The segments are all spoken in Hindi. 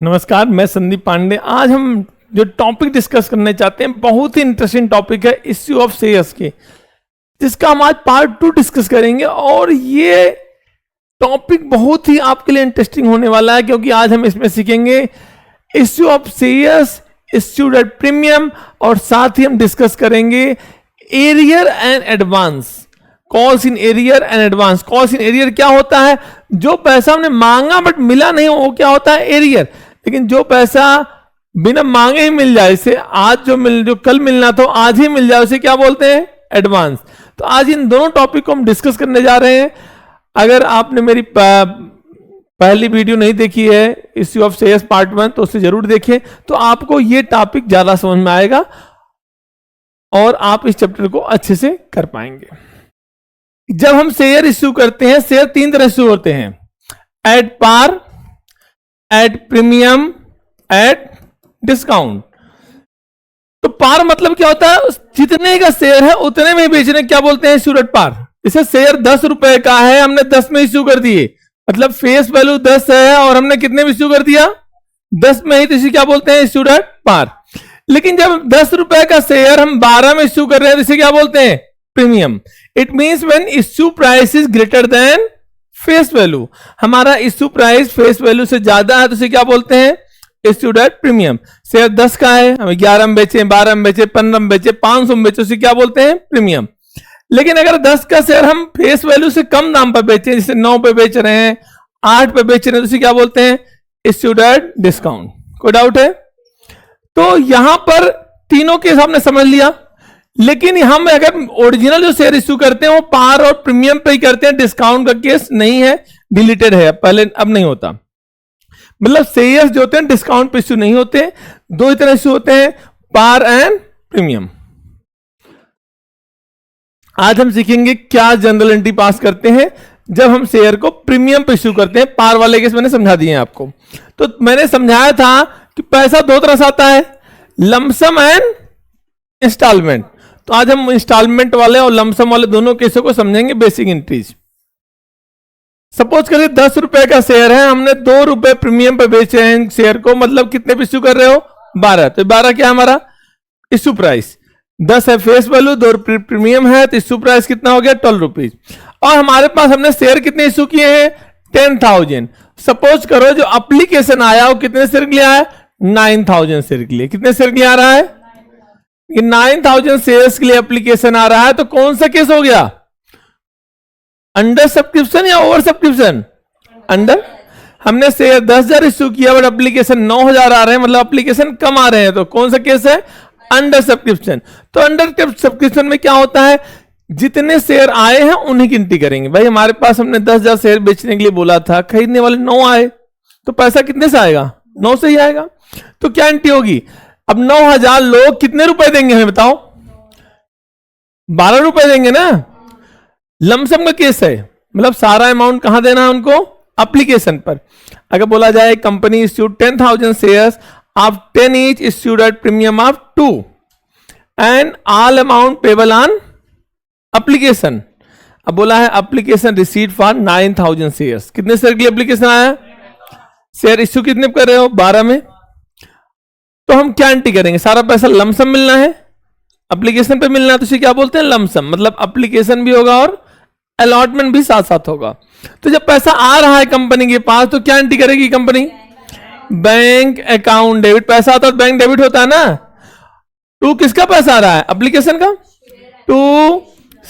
नमस्कार, मैं संदीप पांडे। आज हम जो टॉपिक डिस्कस करने चाहते हैं बहुत ही इंटरेस्टिंग टॉपिक है इश्यू ऑफ शेयर्स के, जिसका हम आज पार्ट 2 डिस्कस करेंगे। और ये टॉपिक बहुत ही आपके लिए इंटरेस्टिंग होने वाला है, क्योंकि आज हम इसमें सीखेंगे issue of shares, issued at premium, और साथ ही हम डिस्कस करेंगे arrear and advance, calls in arrear and advance. Calls in arrear क्या होता है? जो पैसा हमने मांगा बट मिला नहीं, वो क्या होता है? एरियर। लेकिन जो पैसा बिना मांगे ही मिल जाए, इसे आज जो कल मिलना था आज ही मिल जाए, उसे क्या बोलते हैं? एडवांस। तो आज इन दोनों टॉपिक को हम डिस्कस करने जा रहे हैं। अगर आपने मेरी पहली वीडियो नहीं देखी है इश्यू ऑफ शेयर्स पार्ट 1, तो उसे जरूर देखें, तो आपको ये टॉपिक ज्यादा समझ में आएगा और आप इस चैप्टर को अच्छे से कर पाएंगे। जब हम शेयर इश्यू करते हैं, शेयर 3 तरह से होते हैं: at par, at premium, at discount. तो पार मतलब क्या होता है? जितने का शेयर है उतने में बेचने, क्या बोलते हैं? Issued at par. इसे शेयर 10 रुपए का है, हमने 10 में इश्यू कर दिए, मतलब फेस वैल्यू 10 है और हमने कितने में इश्यू कर दिया? 10 में ही, तो इसे क्या बोलते हैं? Issued at par. लेकिन जब 10 रुपए का शेयर हम 12 में इश्यू कर रहे हैं, तो इसे क्या बोलते हैं? Premium. It means when issue price is greater than face value. हमारा इश्यू प्राइस फेस वैल्यू से ज्यादा है, तो इसे क्या बोलते हैं? Issued at premium. शेयर 10 का है, हम 11 में बेचे, 12 में बेचे, 15 में बेचे, 500 में बेचे, उसे क्या बोलते हैं? प्रीमियम। लेकिन अगर 10 का शेयर हम फेस वैल्यू से कम दाम पर बेचे, जैसे 9 पे बेच रहे हैं, 8 पे बेच रहे हैं, तो उसे क्या बोलते हैं? Issued at discount. कोई डाउट है? तो यहां पर तीनों केस आपने समझ लिया। लेकिन हम अगर ओरिजिनल जो शेयर इश्यू करते हैं वो पार और प्रीमियम पे ही करते हैं, डिस्काउंट का केस नहीं है, डिलीटेड है पहले, अब नहीं होता। मतलब शेयर्स जो होते हैं डिस्काउंट पे इश्यू नहीं होते। 2 ही तरह इश्यू होते हैं, पार एंड प्रीमियम। आज हम सीखेंगे क्या जनरल एंट्री पास करते हैं जब हम शेयर को प्रीमियम पे इश्यू करते हैं। पार वाले केस मैंने समझा दिए आपको। तो मैंने समझाया था कि पैसा 2 तरह से आता है, लमसम एंड इंस्टॉलमेंट। तो आज हम इंस्टॉलमेंट वाले और लमसम वाले दोनों केसों को समझेंगे, बेसिक एंट्रीज। सपोज करिए 10 रुपए का शेयर है, हमने 2 रुपए प्रीमियम पे बेचे हैं शेयर को, मतलब कितने पे इश्यू कर रहे हो? 12। तो 12 क्या हमारा इश्यू प्राइस? 10 है फेस वैल्यू, 2 प्रीमियम है, तो इश्यू प्राइस कितना हो गया? 12 रुपीज। और हमारे पास हमने शेयर कितने इश्यू किए हैं? 10,000। सपोज करो जो एप्लीकेशन आया वो कितने शेयर के लिए आया? 9,000 शेयर के लिए। कितने शेयर के लिए आ रहा है? 9,000 शेयर्स के लिए एप्लीकेशन आ रहा है। तो कौन सा केस हो गया? अंडर सब्सक्रिप्शन या ओवर सब्सक्रिप्शन? अंडर। हमने शेयर 10,000 इश्यू किया बट एप्लीकेशन 9,000 आ रहे हैं, मतलब एप्लीकेशन कम आ रहे हैं, तो कौन सा केस है? Under subscription. तो अंडर सब्सक्रिप्शन में क्या होता है? जितने शेयर आए हैं उन्हीं की एंट्री करेंगे। भाई हमारे पास हमने 10,000 शेयर बेचने के लिए बोला था, खरीदने वाले 9 आए, तो पैसा कितने से आएगा? 9 से ही आएगा। तो क्या एंट्री होगी? अब 9,000 लोग कितने रुपए देंगे हमें बताओ? 12 रुपए देंगे ना। लमसम का केस है, मतलब सारा अमाउंट कहां देना है उनको? एप्लीकेशन पर। अगर बोला जाए company issued 10,000 shares of 10 each issued at premium of 2 and all amount payable on application. अब बोला है एप्लीकेशन रिसीव्ड फॉर 9,000 शेयर्स। कितने शेयर के लिए एप्लीकेशन आया? शेयर इश्यू कितने कर रहे हो? 12 में। तो हम क्या एंट्री करेंगे? सारा पैसा लमसम मिलना है, एप्लीकेशन पे मिलना है, तो इसे क्या बोलते हैं? लमसम। मतलब एप्लीकेशन भी होगा और अलॉटमेंट भी साथ साथ होगा। तो जब पैसा आ रहा है कंपनी के पास, तो क्या एंट्री करेगी कंपनी? Bank account debit. पैसा आता है बैंक डेबिट होता है ना। टू किसका पैसा आ रहा है? एप्लीकेशन का। To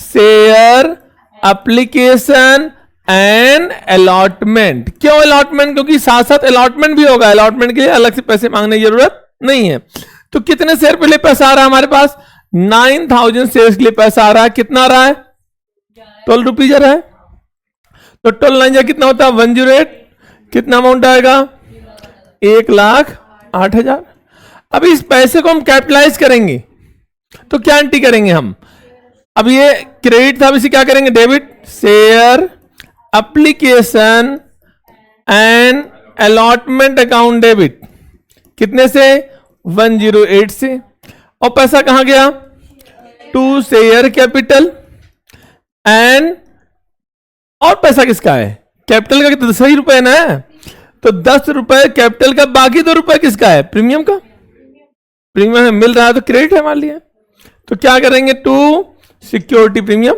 share application and allotment. क्यों अलॉटमेंट? क्योंकि साथ साथ अलॉटमेंट भी होगा, अलॉटमेंट के लिए अलग से पैसे मांगने की जरूरत नहीं है। तो कितने शेयर के लिए पैसा आ रहा है हमारे पास? 9,000 शेयर के लिए पैसा आ रहा है। कितना आ रहा है? 12 रुपीज आ रहा है। तो 12 9 कितना होता है? 108। कितना अमाउंट आएगा? 1,08,000। अब इस पैसे को हम कैपिटलाइज करेंगे, तो क्या एंट्री करेंगे हम? अब ये क्रेडिट था, अब इसे क्या करेंगे? Debit. Share application and allotment account debit. कितने से? 108 से। और पैसा कहां गया? टू शेयर कैपिटल एंड, और पैसा किसका है? कैपिटल का? कितना? 10 ही रुपए ना। तो 10 रुपए कैपिटल का, बाकी 2 रुपए किसका है? प्रीमियम का। प्रीमियम है, मिल रहा है तो क्रेडिट है मान लिया। तो क्या करेंगे? टू सिक्योरिटी प्रीमियम,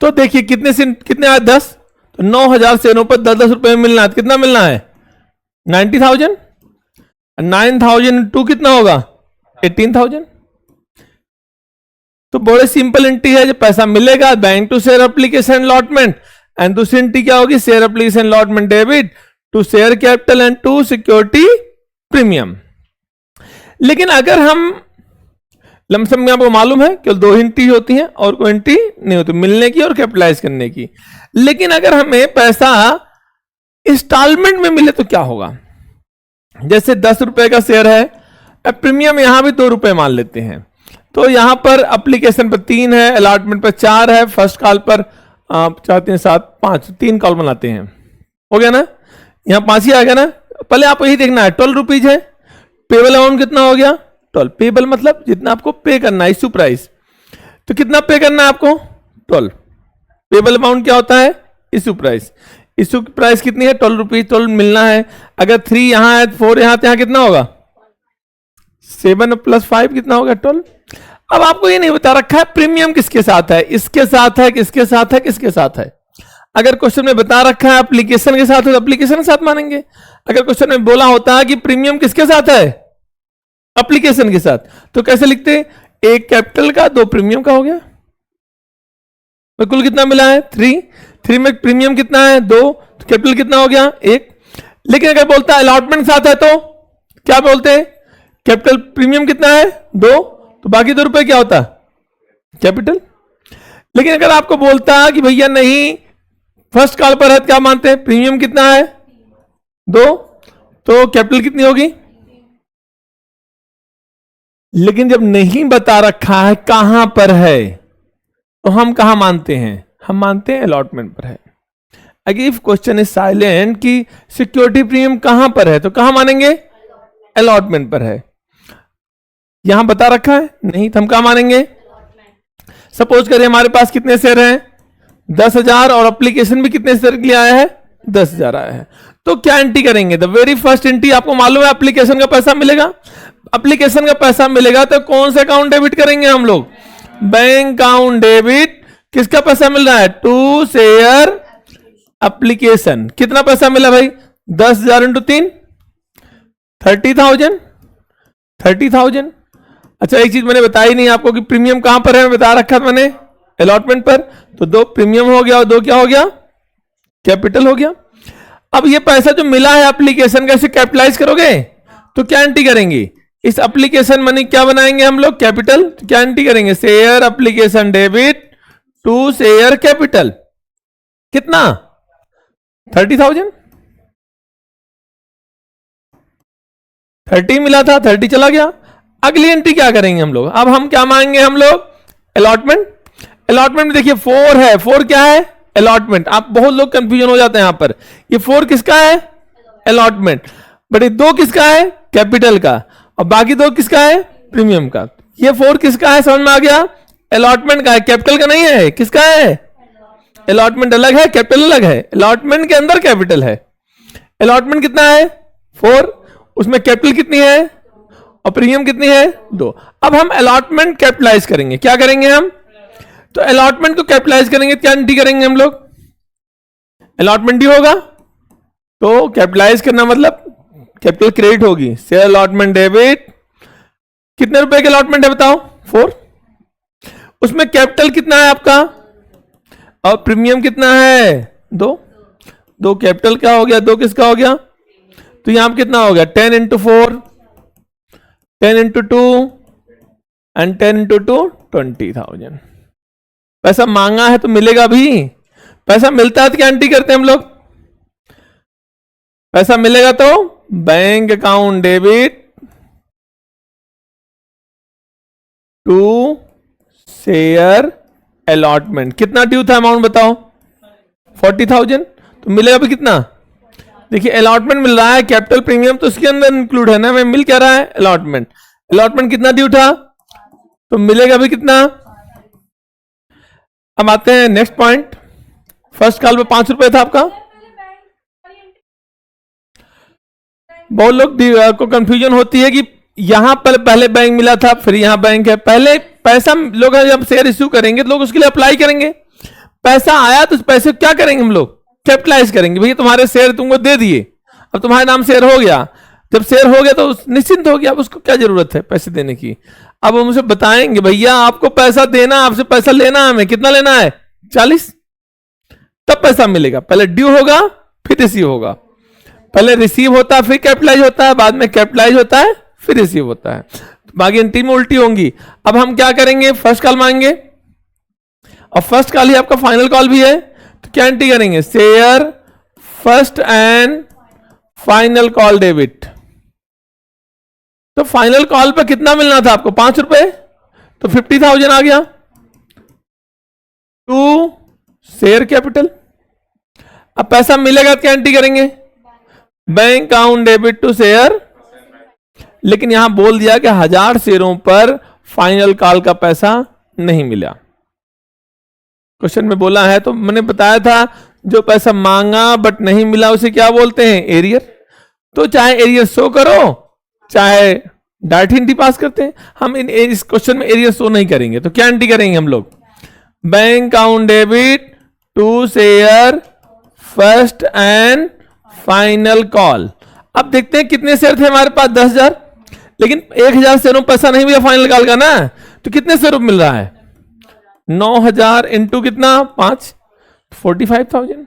तो देखिए कितने आए? 10। तो 9,000 शेयरों पर 10-10 रुपए में मिलना है, कितना मिलना है? 90,000। 9,000 टू कितना होगा? 18,000। तो बड़े सिंपल एंट्री है, जब पैसा मिलेगा bank to share application allotment, and दूसरी एंट्री क्या होगी? Share application allotment debit to share capital and to security premium. लेकिन अगर हम लमसम में, आपको मालूम है केवल 2 एंट्री होती हैं और कोई एंट्री नहीं होती, मिलने की और कैपिटलाइज करने की। लेकिन अगर हमें पैसा इंस्टॉलमेंट में मिले तो क्या होगा? जैसे 10 रुपए का शेयर है, अब प्रीमियम यहां भी 2 रुपए मान लेते हैं, तो यहां पर एप्लीकेशन पर 3 है, अलॉटमेंट पर 4 है, फर्स्ट कॉल पर 4 3 7 5 3 कॉल बनाते हैं, हो गया ना? यहां 5 ही आ गया ना? पहले आपको यही देखना है 12 रुपीज है, पेबल अमाउंट कितना हो गया? 12। पेबल मतलब जितना आपको पे करना है, इश्यू प्राइस, तो कितना पे करना है आपको? 12। पेबल अमाउंट क्या होता है? Issue price. इश्यू प्राइस कितनी है? 12 रुपीज। 12 मिलना है। अगर 3 यहां है, 4 यहां, तो यहां कितना होगा? 7 + 5 कितना होगा? 12। अब आपको ये नहीं बता रखा है प्रीमियम किसके साथ है, इसके साथ है, किसके साथ है, किसके साथ है। अगर क्वेश्चन में बता रखा है एप्लीकेशन के साथ है तो एप्लीकेशन के साथ मानेंगे। अगर क्वेश्चन में बोला होता है कि प्रीमियम किसके साथ है? एप्लीकेशन के साथ, तो कैसे लिखते? 1 कैपिटल का, 2 प्रीमियम का हो गया। कुल कितना मिला है? 3 में प्रीमियम कितना है? 2, तो कैपिटल कितना हो गया? 1। लेकिन अगर बोलता है अलॉटमेंट साथ है तो क्या बोलते हैं? कैपिटल प्रीमियम कितना है? 2, तो बाकी 2 रुपए क्या होता है? कैपिटल। लेकिन अगर आपको बोलता है कि भैया नहीं, फर्स्ट कॉल पर है, क्या मानते हैं? प्रीमियम कितना है? 2, तो कैपिटल कितनी होगी? लेकिन जब नहीं बता रखा है कहां पर है, तो हम कहां मानते हैं? हम मानते हैं अलॉटमेंट पर है। अगर इफ क्वेश्चन इज साइलेंट कि सिक्योरिटी प्रीमियम कहां पर है, तो कहां मानेंगे? अलॉटमेंट पर है। यहां बता रखा है नहीं, तो हम कहां मानेंगे? सपोज करिए हमारे पास कितने शेयर हैं? 10,000, और एप्लीकेशन भी कितने शेयर के लिए आया है? 10,000 आया है। तो क्या एंट्री करेंगे? द वेरी फर्स्ट एंट्री, आपको मालूम है एप्लीकेशन का पैसा मिलेगा। एप्लीकेशन का पैसा मिलेगा तो कौन सा अकाउंट डेबिट करेंगे हम लोग? Bank account debit. किसका पैसा मिल रहा है? To share application. कितना पैसा मिला भाई? 10,000 × 3 30,000। 30,000। अच्छा, एक चीज मैंने बताई नहीं आपको कि प्रीमियम कहां पर है, बता रखा था मैंने, अलॉटमेंट पर। तो 2 प्रीमियम हो गया और 2 क्या हो गया? कैपिटल हो गया। अब ये पैसा जो मिला है एप्लीकेशन का, इसे कैपिटलाइज करोगे तो क्या एंट्री करेंगे? इस एप्लीकेशन मनी क्या बनाएंगे हम लोग? कैपिटल। तो क्या एंट्री करेंगे? Share application debit to share capital. कितना? 30,000। 30 मिला था, 30 चला गया। अगली एंट्री क्या करेंगे हम लोग? अब हम क्या मांगेंगे हम लोग? अलॉटमेंट। अलॉटमेंट में देखिए 4 है। 4 क्या है? अलॉटमेंट। आप बहुत लोग कंफ्यूजन हो जाते हैं यहां पर। ये 4 किसका है? अलॉटमेंट। बट ये 2 किसका है? कैपिटल का। और बाकी 2 किसका है? प्रीमियम का। ये 4 किसका है? समझ में आ गया? अलॉटमेंट का है, कैपिटल का नहीं है। किसका है? अलॉटमेंट अलग है, कैपिटल अलग है। अलॉटमेंट के अंदर कैपिटल है। अलॉटमेंट कितना है? 4। उसमें कैपिटल कितनी है और प्रीमियम कितनी है? 2। अब हम अलॉटमेंट कैपिटलाइज करेंगे। क्या करेंगे हम? तो अलॉटमेंट को कैपिटलाइज करेंगे, क्या एंट्री करेंगे हम लोग? अलॉटमेंट ही होगा। तो कैपिटलाइज करना मतलब कैपिटल क्रेडिट होगी। Share allotment debit. कितने रुपए के अलॉटमेंट है बताओ? 4। उसमें कैपिटल कितना है आपका और प्रीमियम कितना है? 2। 2 कैपिटल क्या हो गया? 2 किसका हो गया? तो यहां पर कितना हो गया? 10 × 4, 10 × 2 एंड 10 × 2 20,000। पैसा मांगा है तो मिलेगा भी। पैसा मिलता है तो क्या एंट्री करते हैं हम लोग? पैसा मिलेगा तो bank account debit to share allotment. कितना ड्यू था अमाउंट बताओ? 40,000। तो मिलेगा भी कितना? देखिए अलॉटमेंट मिल रहा है, कैपिटल प्रीमियम तो उसके अंदर इंक्लूड है ना। मैं मिल क्या रहा है? अलॉटमेंट। अलॉटमेंट कितना ड्यू था? तो मिलेगा भी कितना? अब आते हैं नेक्स्ट पॉइंट। फर्स्ट कॉल पे 5 रुपए था आपका। बहुत लोग को कंफ्यूजन होती है कि यहां पर पहले बैंक मिला था फिर यहां बैंक है। पहले पैसा लोग जब शेयर इश्यू करेंगे तो लोग उसके लिए अप्लाई करेंगे, पैसा आया तो उस पैसे को क्या करेंगे हम लोग, कैपिटलाइज करेंगे। भैया तुम्हारे शेयर तुमको दे दिए, अब तुम्हारे नाम शेयर हो गया, जब शेयर हो गया तो निश्चिंत हो गया, अब उसको क्या जरूरत है पैसे देने की। अब हम उसे बताएंगे भैया आपको पैसा देना, आपसे पैसा लेना, हमें कितना लेना है 40, तब पैसा मिलेगा। पहले ड्यू होगा फिर रिसीव होगा, पहले रिसीव होता है फिर कैपिटलाइज होता है, बाद में कैपिटलाइज होता है फिर रिसीव होता है। बाकी एंट्री में उल्टी होंगी। अब हम क्या करेंगे, फर्स्ट कॉल मांगेंगे और फर्स्ट कॉल ही आपका फाइनल कॉल भी है, तो क्या एंट्री करेंगे, share first and final call debit. तो फाइनल कॉल पे कितना मिलना था आपको 5 रुपए, तो 50,000 आ गया टू शेयर कैपिटल। अब पैसा मिलेगा क्या एंट्री करेंगे, bank account debit to share, लेकिन यहां बोल दिया कि 1000 शेयरों पर फाइनल कॉल का पैसा नहीं मिला। क्वेश्चन में बोला है, तो मैंने बताया था जो पैसा मांगा बट नहीं मिला उसे क्या बोलते हैं, एरियर। तो चाहे एरियर शो करो चाहे डायरेक्ट एंट्री पास करते हैं, हम इस क्वेश्चन में एरियर शो नहीं करेंगे। तो क्या एंट्री करेंगे हम लोग, bank account debit to share first and final call. अब देखते हैं कितने शेयर थे हमारे पास 10,000, लेकिन 1,000 शेयरों में पैसा नहीं मिला फाइनल कॉल का ना, तो कितने शेयर मिल रहा है 9,000 इंटू कितना 5, 45,000।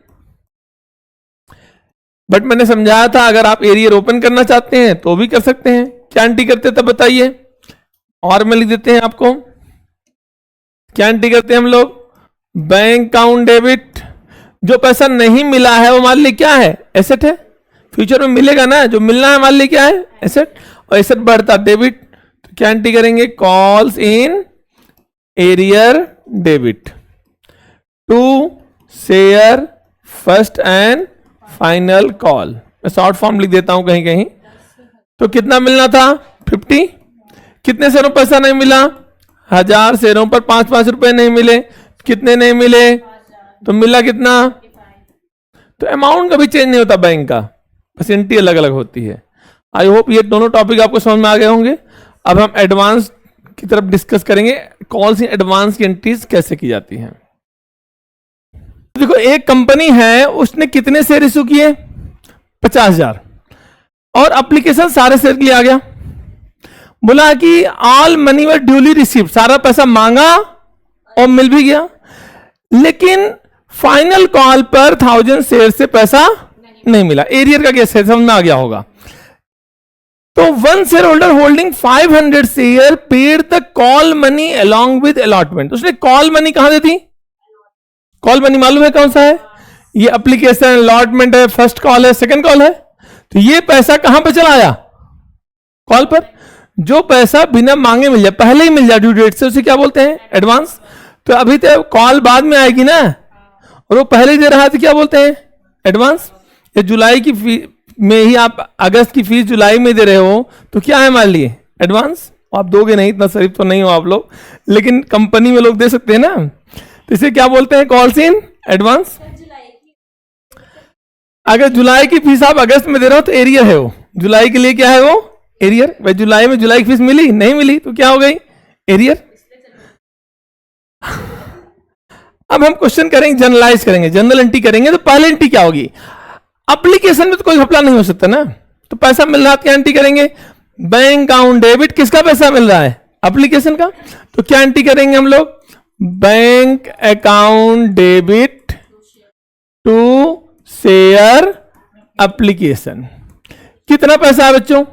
बट मैंने समझाया था अगर आप एरियर ओपन करना चाहते हैं तो भी कर सकते हैं। क्या एंट्री करते तब बताइए, और में लिख देते हैं आपको क्या एंट्री करते हैं हम लोग, बैंक अकाउंट डेबिट। जो पैसा नहीं मिला है वो हमारे लिए क्या है, एसेट है, फ्यूचर में मिलेगा ना, जो मिलना है हमारे लिए क्या है, एसेट, और एसेट बढ़ता डेबिट। तो क्या एंट्री करेंगे, calls in arrear debit to share first and final call. मैं शॉर्ट फॉर्म लिख देता हूं कहीं कहीं। तो कितना मिलना था 50, कितने शेयरों पर पैसा नहीं मिला, 1000 शेयरों पर 5-5 रुपए नहीं मिले, कितने नहीं मिले, तो मिला कितना। तो अमाउंट कभी चेंज नहीं होता बैंक का, बस एंट्री अलग अलग होती है। आई होप ये दोनों टॉपिक आपको समझ में आ गए होंगे। अब हम एडवांस की तरफ डिस्कस करेंगे, कॉल्स इन एडवांस की एंट्रीज कैसे की जाती हैं। देखो एक कंपनी है, उसने कितने शेयर इशू किए 50,000, और एप्लीकेशन सारे शेयर के लिए आ गया। बोला कि ऑल मनी वर ड्यूली रिसीव, सारा पैसा मांगा और मिल भी गया, लेकिन फाइनल कॉल पर 1000 शेयर से पैसा नहीं मिला। एरियर का केस है, समझ में आ गया होगा। तो one share holder holding 500 share paid the call money along with allotment. उसने कॉल मनी कहां दे दी, कॉल मनी मालूम है कौन सा है, ये एप्लीकेशन अलॉटमेंट है, फर्स्ट कॉल है, सेकंड कॉल है। तो ये पैसा कहां पे चला आया, कॉल पर। जो पैसा बिना मांगे मिल जाए, पहले ही मिल जाए ड्यू डेट से, उसे क्या बोलते हैं, एडवांस। तो अभी तो कॉल बाद में आएगी ना, और वो पहले ही दे रहा है तो क्या बोलते हैं, एडवांस। या जुलाई की फीस में ही आप अगस्त की फीस जुलाई में दे रहे हो तो क्या है मान लिए, एडवांस। आप दोगे नहीं, इतना शरीफ तो नहीं हो आप लोग, लेकिन कंपनी में लोग दे सकते हैं ना। तो इसे क्या बोलते हैं, कॉल्स इन एडवांस। अगर जुलाई की फीस आप अगस्त में दे रहे हो तो एरियर है वो, जुलाई के लिए क्या है वो, एरियर। भाई जुलाई में जुलाई की फीस मिली नहीं मिली तो क्या हो गई, एरियर। अब हम क्वेश्चन करेंगे, जनरलाइज करेंगे, जनरल एंट्री करेंगे। तो पहले एंट्री क्या होगी, एप्लीकेशन में तो कोई घपला नहीं हो सकता ना, तो पैसा मिल रहा है क्या एंट्री करेंगे, बैंक अकाउंट डेबिट, किसका पैसा मिल रहा है, एप्लीकेशन का। तो क्या एंट्री करेंगे हम लोग, bank account debit to share application. कितना पैसा है बच्चों,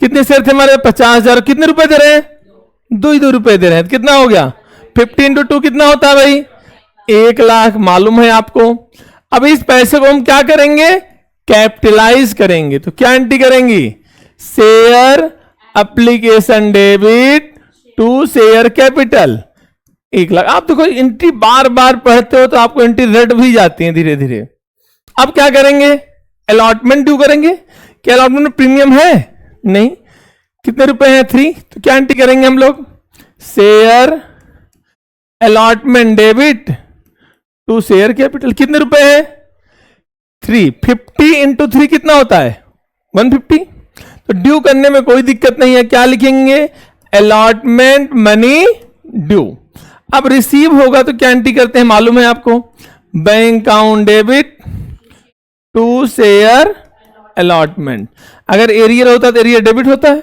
कितने शेयर थे हमारे 50,000, कितने रुपए दे रहे हैं, 2 रुपए दे रहे हैं, कितना हो गया 50 × 2 कितना होता है भाई, 1,00,000 मालूम है आपको। अब इस पैसे को हम क्या करेंगे, कैपिटलाइज करेंगे। तो क्या एंट्री करेंगी, share application debit to share capital 1,00,000। आप देखो एंट्री बार बार पढ़ते हो तो आपको एंट्री रट भी जाती है धीरे धीरे। अब क्या करेंगे, अलॉटमेंट ड्यू करेंगे। क्या अलॉटमेंट में प्रीमियम है, नहीं, कितने रुपए हैं 3। तो क्या एंट्री करेंगे हम लोग, share allotment debit to share capital कितने रुपए है? 3। 50 इंटू 3 कितना होता है? 150। तो ड्यू करने में कोई दिक्कत नहीं है, क्या लिखेंगे? Allotment money due. अब रिसीव होगा तो क्या एंट्री करते हैं मालूम है आपको? Bank account debit to share allotment. अगर एरियर होता तो एरियर डेबिट होता है,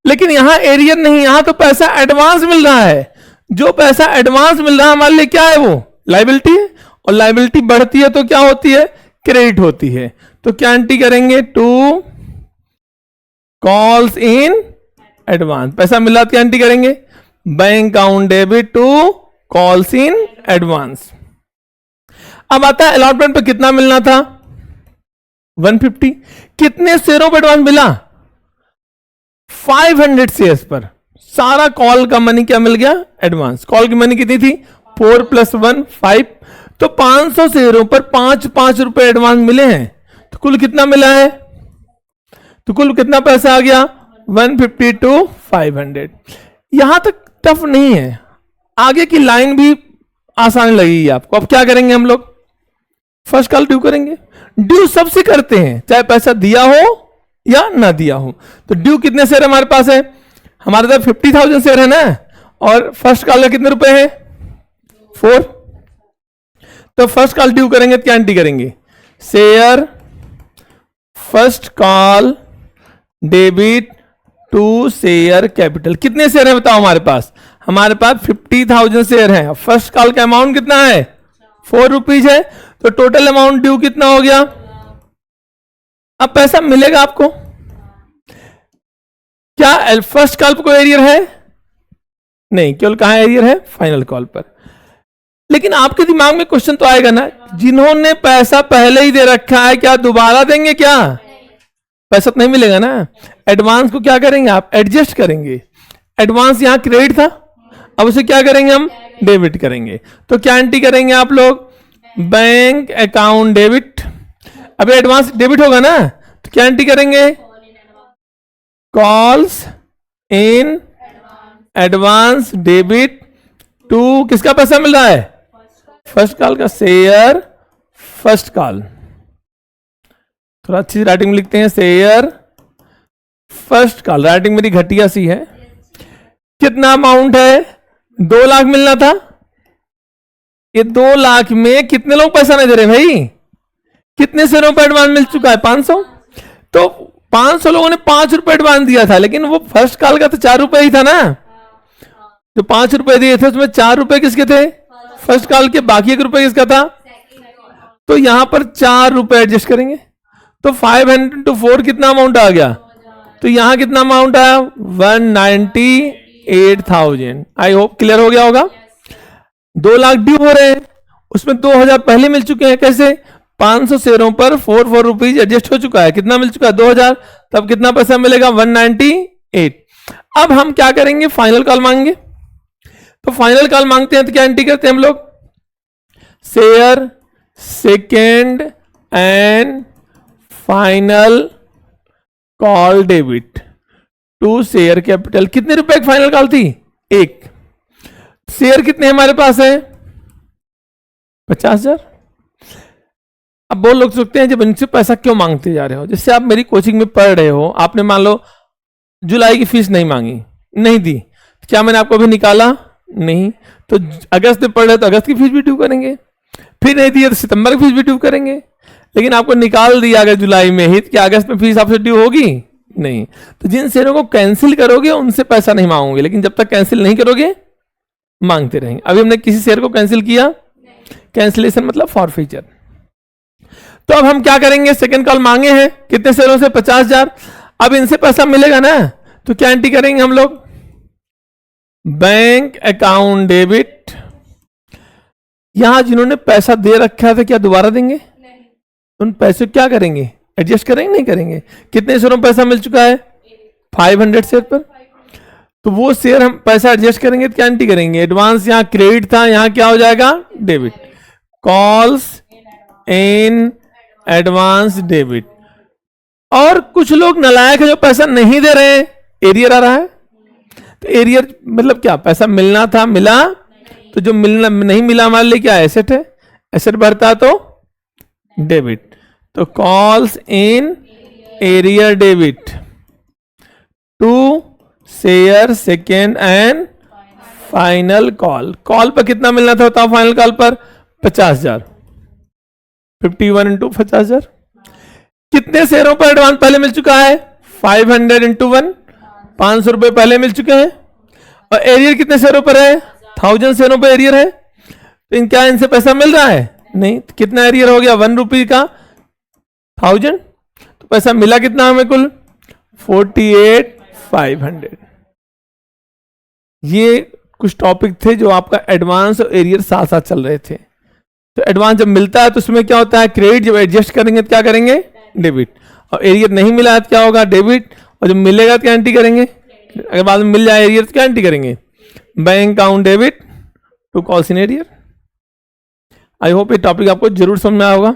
लेकिन यहां एरियर नहीं, यहां तो पैसा एडवांस मिल रहा है। जो पैसा एडवांस मिल रहा है हमारे लिए क्या है? वो लायबिलिटी है, और लायबिलिटी बढ़ती है तो क्या होती है? क्रेडिट होती है। तो क्या एंट्री करेंगे? To calls in advance. पैसा मिला तो क्या एंट्री करेंगे? Bank account debit to calls in advance. अब आता है अलॉटमेंट पे कितना मिलना था? 150। कितने शेयरों पर एडवांस मिला? 500 शेयर्स पर। सारा कॉल का मनी क्या मिल गया? एडवांस। कॉल की मनी कितनी थी? 4 + 1 5। तो 500 शेयरों पर 5 रुपए एडवांस मिले हैं, तो कुल कितना मिला है? तो कुल कितना पैसा आ गया? 150 टू 500। यहां तक टफ नहीं है, आगे की लाइन भी आसान लगेगी आपको। अब क्या करेंगे हम लोग? फर्स्ट कॉल ड्यू करेंगे। ड्यू सबसे करते हैं, चाहे पैसा दिया हो या ना दिया हो। तो ड्यू कितने शेयर हमारे पास है? हमारे पास 50,000 शेयर है ना, और फर्स्ट कॉल का कितने रुपए है? 4। तो फर्स्ट कॉल ड्यू करेंगे तो क्या एंट्री करेंगे? Share first call debit to share capital. कितने शेयर है बताओ हमारे पास? हमारे पास 50,000 शेयर है। फर्स्ट कॉल का अमाउंट कितना है? 4 रुपीज है। तो टोटल अमाउंट ड्यू कितना हो गया? अब पैसा मिलेगा आपको। क्या फर्स्ट कॉल पर कोई एरियर है? नहीं, केवल कहां एरियर है? फाइनल कॉल पर। लेकिन आपके दिमाग में क्वेश्चन तो आएगा ना, जिन्होंने पैसा पहले ही दे रखा है क्या दोबारा देंगे? क्या पैसा तो नहीं मिलेगा ना। एडवांस को क्या करेंगे आप? एडजस्ट करेंगे। एडवांस यहां क्रेडिट था, अब उसे क्या करेंगे हम? डेबिट करेंगे। तो क्या एंट्री करेंगे आप लोग? Bank account debit. अभी एडवांस डेबिट होगा ना, तो क्या एंट्री करेंगे? Calls in advance debit to किसका पैसा मिल रहा है? फर्स्ट कॉल का। शेयर फर्स्ट कॉल, थोड़ा अच्छी राइटिंग में लिखते हैं, शेयर फर्स्ट कॉल। राइटिंग मेरी घटिया सी है। कितना अमाउंट है? 2 लाख मिलना था। ये 2 लाख में कितने लोग पैसा नहीं दे रहे भाई? कितने शेयरों पर एडवांस मिल चुका है? 500। तो 500 लोगों ने 5 रुपए एडवांस दिया था, लेकिन वो फर्स्ट कॉल का तो 4 रुपए ही था ना। जो 5 रुपए दिए थे उसमें 4 रुपए किसके थे? फर्स्ट कॉल के। बाकी 1 रुपए किसका था? तो यहां पर 4 रुपए एडजस्ट करेंगे। तो 500 टू 4 कितना अमाउंट आ गया? तो यहां कितना अमाउंट आया? 198,000। आई होप क्लियर हो गया होगा। 2 लाख ड्यू हो रहे हैं, उसमें 2,000 पहले मिल चुके हैं। कैसे? 500 शेयरों पर 4 रुपीज एडजस्ट हो चुका है। कितना मिल चुका है? 2,000। तब कितना पैसा मिलेगा? 198। अब हम क्या करेंगे? फाइनल कॉल मांगेंगे। तो फाइनल कॉल मांगते हैं तो क्या एंट्री करते हैं हम लोग? Share second and final call debit to share capital. कितने रुपए की फाइनल कॉल थी? 1। शेयर कितने हमारे पास है? 50,000। अब बहुत लोग सोचते हैं जब इनसे पैसा क्यों मांगते जा रहे हो? जैसे आप मेरी कोचिंग में पढ़ रहे हो, आपने मान लो जुलाई की फीस नहीं मांगी, नहीं दी, क्या मैंने आपको अभी निकाला? नहीं। तो अगस्त में पढ़ रहे तो अगस्त की फीस भी ड्यू करेंगे, फिर नहीं दी तो सितंबर की फीस भी ड्यू करेंगे। लेकिन आपको निकाल दिया अगर जुलाई में ही, क्या अगस्त में फीस आपसे ड्यू होगी? नहीं। तो जिन शेयरों को कैंसिल करोगे उनसे पैसा नहीं मांगोगे, लेकिन जब तक कैंसिल नहीं करोगे मांगते रहेंगे। अभी हमने किसी शेयर को कैंसिल किया, कैंसिलेशन मतलब फॉरफीचर। तो अब हम क्या करेंगे? सेकंड कॉल मांगे हैं कितने शेयरों से? 50,000। अब इनसे पैसा मिलेगा ना, तो क्या एंट्री करेंगे हम लोग? Bank account debit. यहां जिन्होंने पैसा दे रखा था क्या दोबारा देंगे? नहीं। उन पैसे क्या करेंगे? एडजस्ट करेंगे? नहीं करेंगे। कितने शेयरों में पैसा मिल चुका है? 500 शेयर पर। तो वो शेयर हम पैसा एडजस्ट करेंगे तो क्या एंट्री करेंगे? एडवांस यहां क्रेडिट था, यहां क्या हो जाएगा? Debit. Calls in advance debit. और कुछ लोग नालायक है जो पैसा नहीं दे रहे हैं, एरियर आ रहा है। तो एरियर मतलब क्या? पैसा मिलना था, मिला, तो जो मिलना नहीं मिला हमारे लिए क्या एसेट है? एसेट बढ़ता तो डेबिट। तो calls in arrear debit to share second and final call. Call पर कितना मिलना था बताओ? फाइनल कॉल पर 50,000। 51 इंटू 50,000। कितने शेयरों पर एडवांस पहले मिल चुका है? 500 इंटू 1, 500 रुपए पहले मिल चुके हैं। और एरियर कितने शेयरों पर है? 1000 शेयरों पर एरियर है। तो क्या इनसे पैसा मिल रहा है? नहीं। तो कितना एरियर हो गया? 1 रुपये का 1000। तो पैसा मिला कितना हमें कुल? 48,500। ये कुछ टॉपिक थे जो आपका एडवांस और एरियर साथ साथ चल रहे थे। तो एडवांस जब मिलता है तो उसमें क्या होता है? क्रेडिट। जब एडजस्ट करेंगे तो क्या करेंगे? डेबिट। और एरियर नहीं मिला है तो क्या होगा? डेबिट। और जब मिलेगा तो क्या एंट्री करेंगे? अगर बाद में मिल जाए एरियर तो क्या एंट्री करेंगे? Bank account debit to calls in arrear. I hope ये टॉपिक आपको जरूर समझ में आया होगा।